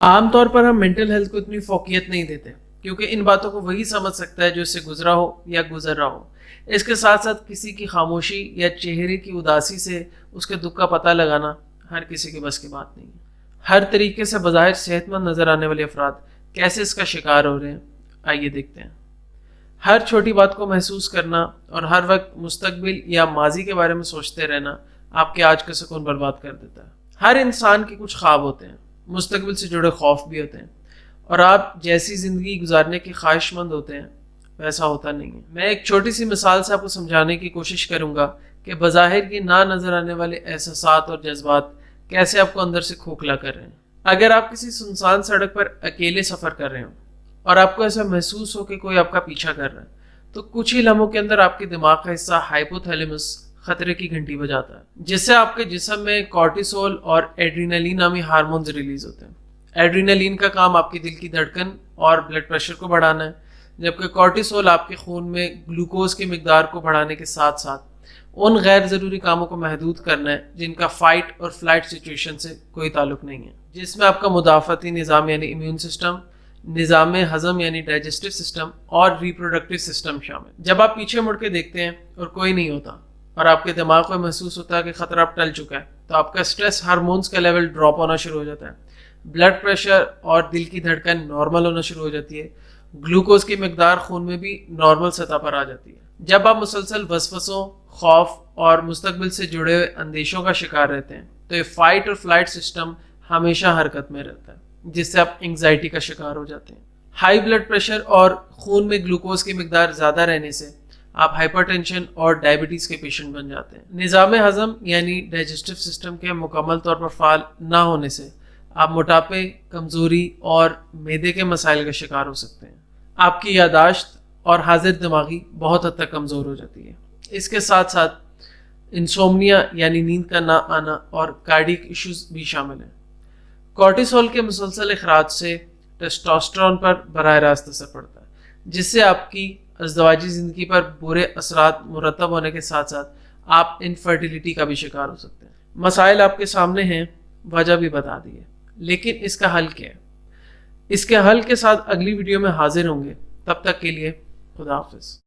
عام طور پر ہم مینٹل ہیلتھ کو اتنی فوقیت نہیں دیتے کیونکہ ان باتوں کو وہی سمجھ سکتا ہے جو اس سے گزرا ہو یا گزر رہا ہو۔ اس کے ساتھ ساتھ کسی کی خاموشی یا چہرے کی اداسی سے اس کے دکھ کا پتہ لگانا ہر کسی کے بس کی بات نہیں ہے۔ ہر طریقے سے بظاہر صحت مند نظر آنے والے افراد کیسے اس کا شکار ہو رہے ہیں، آئیے دیکھتے ہیں۔ ہر چھوٹی بات کو محسوس کرنا اور ہر وقت مستقبل یا ماضی کے بارے میں سوچتے رہنا آپ کے آج کا سکون برباد کر دیتا ہے۔ ہر انسان کے کچھ خواب ہوتے ہیں، مستقبل سے جڑے خوف بھی ہوتے ہیں، اور آپ جیسی زندگی گزارنے کی خواہش مند ہوتے ہیں ویسا ہوتا نہیں ہے۔ میں ایک چھوٹی سی مثال سے آپ کو سمجھانے کی کوشش کروں گا کہ بظاہر یہ نہ نظر آنے والے احساسات اور جذبات کیسے آپ کو اندر سے کھوکھلا کر رہے ہیں۔ اگر آپ کسی سنسان سڑک پر اکیلے سفر کر رہے ہوں اور آپ کو ایسا محسوس ہو کہ کوئی آپ کا پیچھا کر رہا ہے، تو کچھ ہی لمحوں کے اندر آپ کے دماغ کا حصہ ہائپوتھیلیمس خطرے کی گھنٹی بجاتا ہے، جس سے آپ کے جسم میں کورٹیسول اور ایڈرینلین نامی ہارمونز ریلیز ہوتے ہیں۔ ایڈرینلین کا کام آپ کی دل کی دھڑکن اور بلڈ پریشر کو بڑھانا ہے، جبکہ کورٹیسول آپ کے خون میں گلوکوز کی مقدار کو بڑھانے کے ساتھ ساتھ ان غیر ضروری کاموں کو محدود کرنا ہے جن کا فائٹ اور فلائٹ سچویشن سے کوئی تعلق نہیں ہے، جس میں آپ کا مدافعتی نظام یعنی امیون سسٹم، نظام ہضم یعنی ڈائجسٹو سسٹم اور ریپروڈکٹیو سسٹم شامل۔ جب آپ پیچھے مڑ کے دیکھتے ہیں اور کوئی نہیں ہوتا اور آپ کے دماغ کو محسوس ہوتا ہے کہ خطرہ اب ٹل چکا ہے، تو آپ کا سٹریس ہارمونز کا لیول ڈراپ ہونا شروع ہو جاتا ہے، بلڈ پریشر اور دل کی دھڑکن نارمل ہونا شروع ہو جاتی ہے، گلوکوز کی مقدار خون میں بھی نارمل سطح پر آ جاتی ہے۔ جب آپ مسلسل وسوسوں، خوف اور مستقبل سے جڑے ہوئے اندیشوں کا شکار رہتے ہیں تو یہ فائٹ اور فلائٹ سسٹم ہمیشہ حرکت میں رہتا ہے، جس سے آپ انگزائٹی کا شکار ہو جاتے ہیں۔ ہائی بلڈ پریشر اور خون میں گلوکوز کی مقدار زیادہ رہنے سے آپ ہائپر ٹینشن اور ڈائبٹیز کے پیشنٹ بن جاتے ہیں۔ نظام ہضم یعنی ڈائجسٹو سسٹم کے مکمل طور پر فعال نہ ہونے سے آپ موٹاپے، کمزوری اور معدے کے مسائل کا شکار ہو سکتے ہیں۔ آپ کی یادداشت اور حاضر دماغی بہت حد تک کمزور ہو جاتی ہے۔ اس کے ساتھ ساتھ انسومنیا یعنی نیند کا نہ آنا اور کارڈیک ایشوز بھی شامل ہیں۔ کورٹیسول کے مسلسل اخراج سے ٹیسٹوسٹرون پر براہ راست اثر پڑتا ہے، جس سے آپ کی ازدواجی زندگی پر برے اثرات مرتب ہونے کے ساتھ ساتھ آپ انفرٹیلیٹی کا بھی شکار ہو سکتے ہیں۔ مسائل آپ کے سامنے ہیں، وجہ بھی بتا دی ہے، لیکن اس کا حل کیا ہے؟ اس کے حل کے ساتھ اگلی ویڈیو میں حاضر ہوں گے، تب تک کے لیے خدا حافظ۔